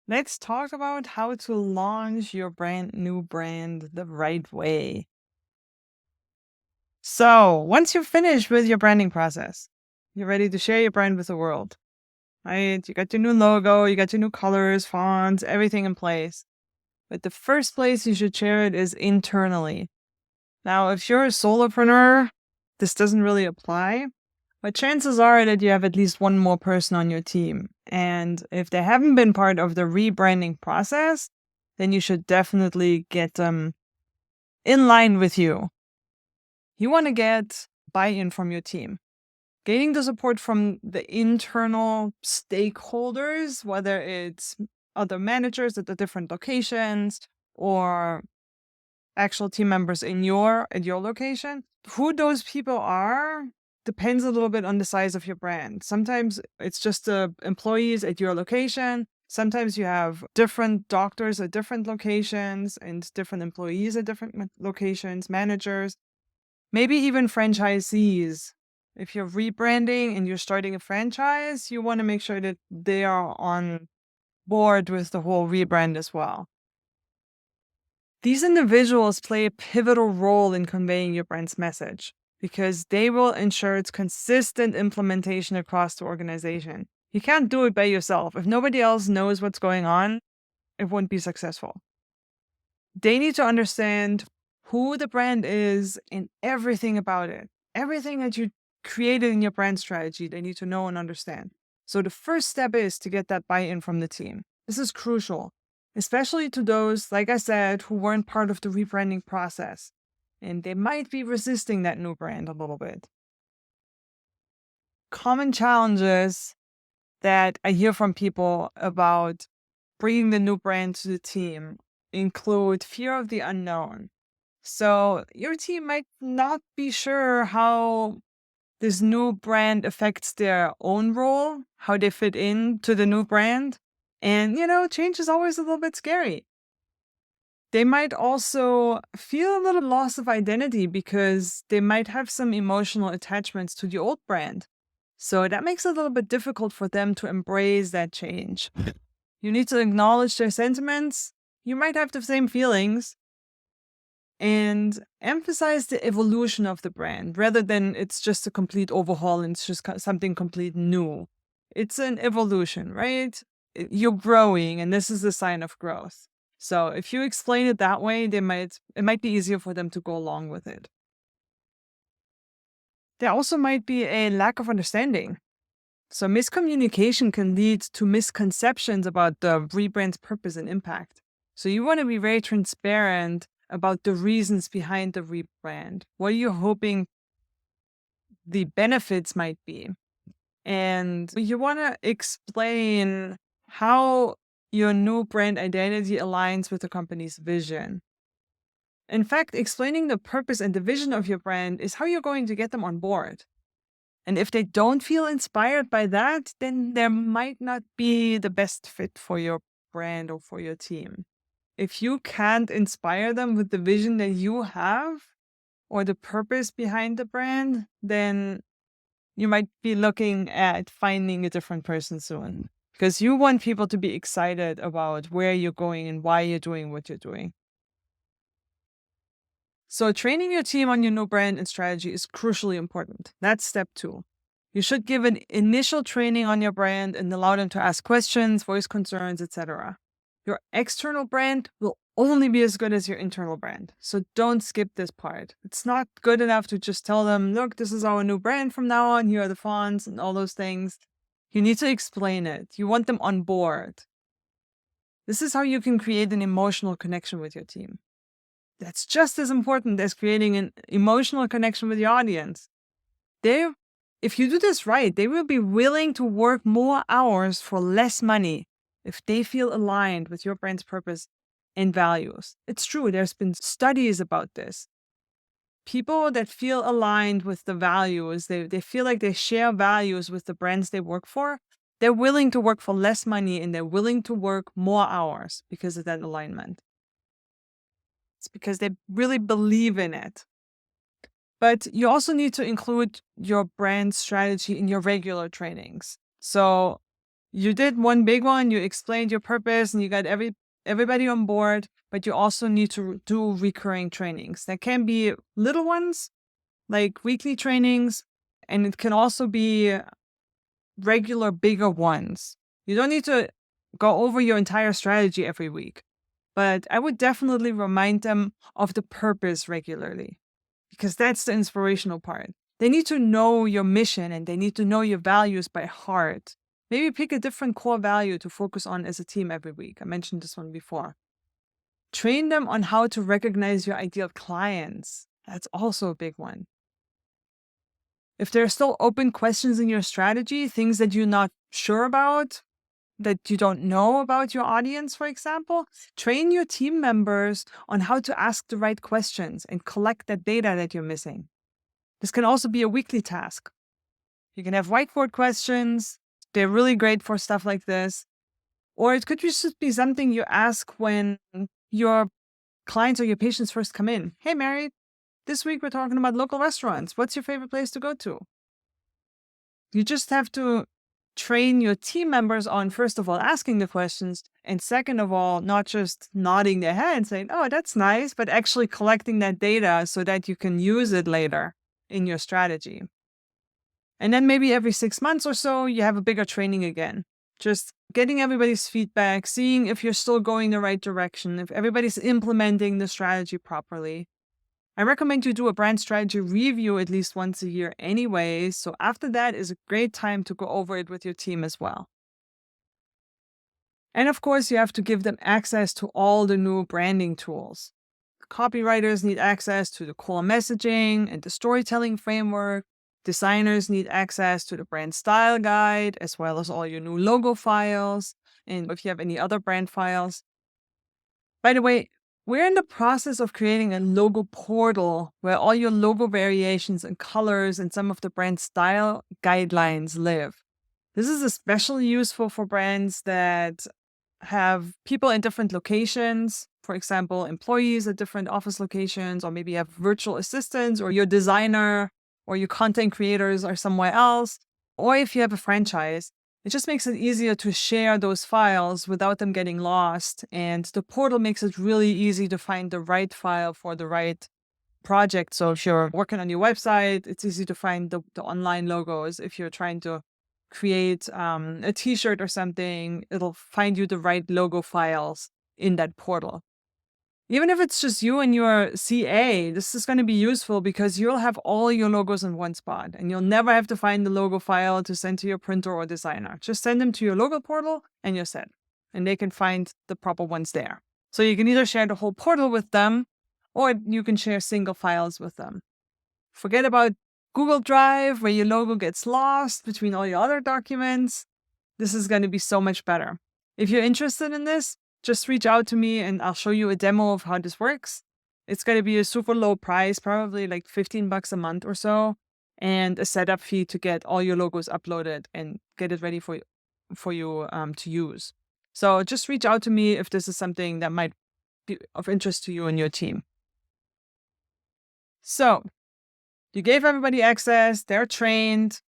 Let's talk about how to launch your brand new brand the right way. So, once you're finished with your branding process, you're ready to share your brand with the world, right? You got your new logo, you got your new colors, fonts, everything in place. But the first place you should share it is internally. Now, if you're a solopreneur, this doesn't really apply, but chances are that you have at least one more person on your team. And if they haven't been part of the rebranding process, then you should definitely get them in line with you. You want to get buy-in from your team. Gaining the support from the internal stakeholders, whether it's other managers at the different locations or actual team members at your location, who those people are depends a little bit on the size of your brand. Sometimes it's just the employees at your location. Sometimes you have different doctors at different locations and different employees at different locations, managers, maybe even franchisees. If you're rebranding and you're starting a franchise, you want to make sure that they are on board with the whole rebrand as well. These individuals play a pivotal role in conveying your brand's message because they will ensure its consistent implementation across the organization. You can't do it by yourself. If nobody else knows what's going on, it won't be successful. They need to understand who the brand is and everything about it. Everything that you created in your brand strategy, they need to know and understand. So the first step is to get that buy-in from the team. This is crucial, especially to those, like I said, who weren't part of the rebranding process. And they might be resisting that new brand a little bit. Common challenges that I hear from people about bringing the new brand to the team include fear of the unknown. So your team might not be sure how this new brand affects their own role, how they fit into the new brand. And, change is always a little bit scary. They might also feel a little loss of identity because they might have some emotional attachments to the old brand. So that makes it a little bit difficult for them to embrace that change. You need to acknowledge their sentiments. You might have the same feelings, and emphasize the evolution of the brand rather than it's just a complete overhaul and it's just something complete new. It's an evolution, right? You're growing, and this is a sign of growth. So if you explain it that way, it might be easier for them to go along with it. There also might be a lack of understanding. So miscommunication can lead to misconceptions about the rebrand's purpose and impact. So you want to be very transparent about the reasons behind the rebrand. What are you hoping the benefits might be? And you want to explain how your new brand identity aligns with the company's vision. In fact, explaining the purpose and the vision of your brand is how you're going to get them on board. And if they don't feel inspired by that, then there might not be the best fit for your brand or for your team. If you can't inspire them with the vision that you have or the purpose behind the brand, then you might be looking at finding a different person soon, because you want people to be excited about where you're going and why you're doing what you're doing. So training your team on your new brand and strategy is crucially important. That's step 2. You should give an initial training on your brand and allow them to ask questions, voice concerns, etc. Your external brand will only be as good as your internal brand. So don't skip this part. It's not good enough to just tell them, look, this is our new brand from now on. Here are the fonts and all those things. You need to explain it. You want them on board. This is how you can create an emotional connection with your team. That's just as important as creating an emotional connection with the audience. If you do this right, they will be willing to work more hours for less money if they feel aligned with your brand's purpose and values. It's true, there's been studies about this. People that feel aligned with the values, they feel like they share values with the brands they work for, they're willing to work for less money and they're willing to work more hours because of that alignment. It's because they really believe in it. But you also need to include your brand strategy in your regular trainings. So you did one big one, you explained your purpose, and you got everybody on board, but you also need to do recurring trainings. That can be little ones, like weekly trainings, and it can also be regular, bigger ones. You don't need to go over your entire strategy every week, but I would definitely remind them of the purpose regularly because that's the inspirational part. They need to know your mission and they need to know your values by heart. Maybe pick a different core value to focus on as a team every week. I mentioned this one before. Train them on how to recognize your ideal clients. That's also a big one. If there are still open questions in your strategy, things that you're not sure about, that you don't know about your audience, for example, train your team members on how to ask the right questions and collect that data that you're missing. This can also be a weekly task. You can have whiteboard questions. They're really great for stuff like this. Or it could just be something you ask when your clients or your patients first come in. Hey, Mary, this week we're talking about local restaurants. What's your favorite place to go to? You just have to train your team members on, first of all, asking the questions, and second of all, not just nodding their head and saying, oh, that's nice, but actually collecting that data so that you can use it later in your strategy. And then maybe every 6 months or so, you have a bigger training again. Just getting everybody's feedback, seeing if you're still going the right direction, if everybody's implementing the strategy properly. I recommend you do a brand strategy review at least once a year anyway, so after that is a great time to go over it with your team as well. And of course, you have to give them access to all the new branding tools. Copywriters need access to the core messaging and the storytelling framework. Designers need access to the brand style guide, as well as all your new logo files, and if you have any other brand files. By the way, we're in the process of creating a logo portal where all your logo variations and colors and some of the brand style guidelines live. This is especially useful for brands that have people in different locations. For example, employees at different office locations, or maybe you have virtual assistants, or your designer or your content creators are somewhere else. Or if you have a franchise, it just makes it easier to share those files without them getting lost. And the portal makes it really easy to find the right file for the right project. So if you're working on your website, it's easy to find the online logos. If you're trying to create a t-shirt or something, it'll find you the right logo files in that portal. Even if it's just you and your CA, this is going to be useful because you'll have all your logos in one spot and you'll never have to find the logo file to send to your printer or designer. Just send them to your logo portal and you're set. And they can find the proper ones there. So you can either share the whole portal with them or you can share single files with them. Forget about Google Drive where your logo gets lost between all your other documents. This is going to be so much better. If you're interested in this, just reach out to me and I'll show you a demo of how this works. It's going to be a super low price, probably like $15 a month or so, and a setup fee to get all your logos uploaded and get it ready for you to use. So just reach out to me if this is something that might be of interest to you and your team. So you gave everybody access, they're trained,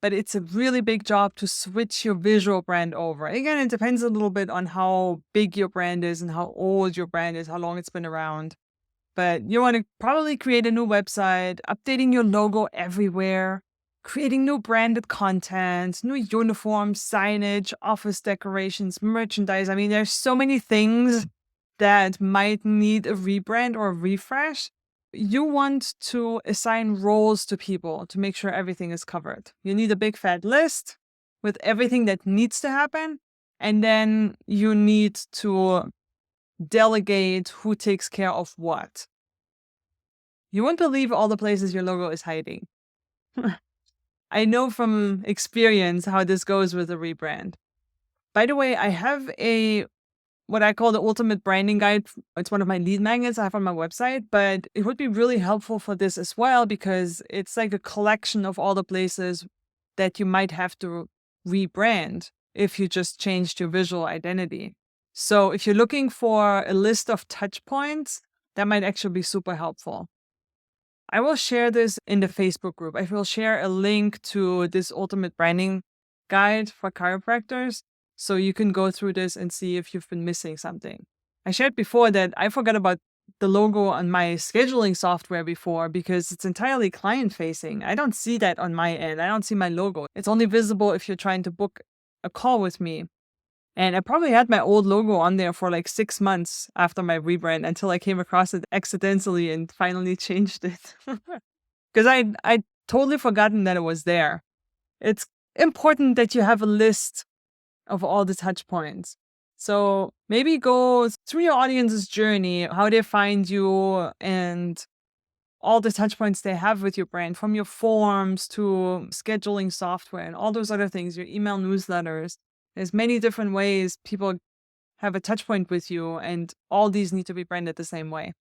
but it's a really big job to switch your visual brand over. Again, it depends a little bit on how big your brand is and how old your brand is, how long it's been around. But you want to probably create a new website, updating your logo everywhere, creating new branded content, new uniforms, signage, office decorations, merchandise. I mean, there's so many things that might need a rebrand or a refresh. You want to assign roles to people to make sure everything is covered. You need a big fat list with everything that needs to happen. And then you need to delegate who takes care of what. You won't believe all the places your logo is hiding. I know from experience how this goes with a rebrand. By the way, I have what I call the ultimate branding guide. It's one of my lead magnets I have on my website, but it would be really helpful for this as well because it's like a collection of all the places that you might have to rebrand if you just changed your visual identity. So if you're looking for a list of touch points, that might actually be super helpful. I will share this in the Facebook group. I will share a link to this ultimate branding guide for chiropractors. So you can go through this and see if you've been missing something. I shared before that I forgot about the logo on my scheduling software before because it's entirely client facing. I don't see that on my end. I don't see my logo. It's only visible if you're trying to book a call with me. And I probably had my old logo on there for like 6 months after my rebrand until I came across it accidentally and finally changed it. Because I totally forgotten that it was there. It's important that you have a list of all the touch points. So maybe go through your audience's journey, how they find you, and all the touch points they have with your brand, from your forms to scheduling software and all those other things, your email newsletters. There's many different ways people have a touch point with you, and all these need to be branded the same way.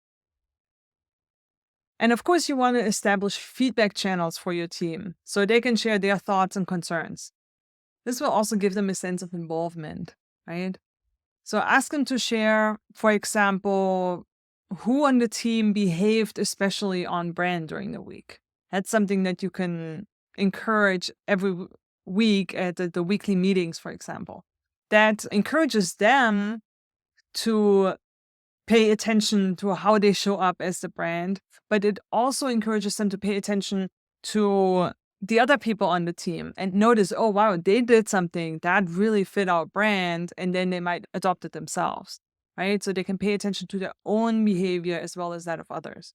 And of course, you want to establish feedback channels for your team so they can share their thoughts and concerns. This will also give them a sense of involvement, right? So ask them to share, for example, who on the team behaved especially on brand during the week. That's something that you can encourage every week at the weekly meetings, for example. That encourages them to pay attention to how they show up as the brand, but it also encourages them to pay attention to the other people on the team and notice, oh, wow, they did something that really fit our brand, and then they might adopt it themselves, right? So they can pay attention to their own behavior as well as that of others.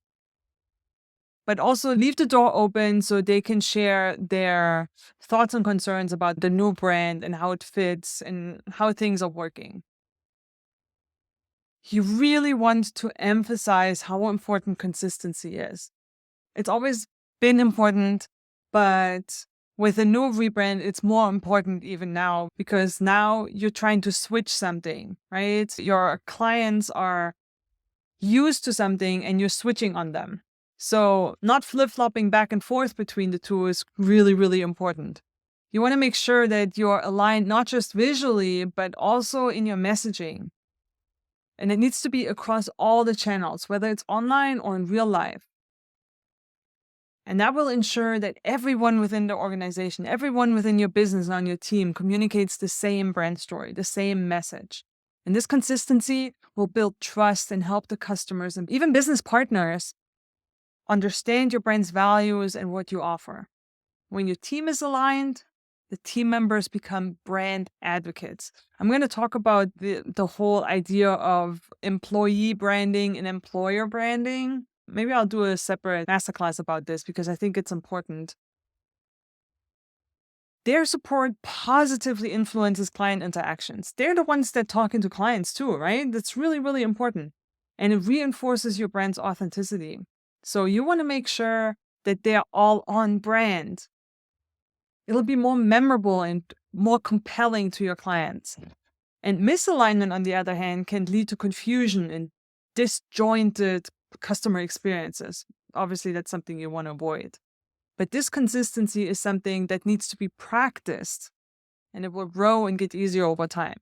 But also leave the door open so they can share their thoughts and concerns about the new brand and how it fits and how things are working. You really want to emphasize how important consistency is. It's always been important, but with a new rebrand, it's more important even now because now you're trying to switch something, right? Your clients are used to something and you're switching on them. So not flip-flopping back and forth between the two is really, really important. You want to make sure that you're aligned not just visually, but also in your messaging. And it needs to be across all the channels, whether it's online or in real life. And that will ensure that everyone within the organization, everyone within your business and on your team communicates the same brand story, the same message. And this consistency will build trust and help the customers and even business partners understand your brand's values and what you offer. When your team is aligned, the team members become brand advocates. I'm going to talk about the whole idea of employee branding and employer branding. Maybe I'll do a separate masterclass about this because I think it's important. Their support positively influences client interactions. They're the ones that talk into clients too, right? That's really, really important. And it reinforces your brand's authenticity. So you want to make sure that they're all on brand. It'll be more memorable and more compelling to your clients. And misalignment, on the other hand, can lead to confusion and disjointed customer experiences. Obviously, that's something you want to avoid. But this consistency is something that needs to be practiced, and it will grow and get easier over time.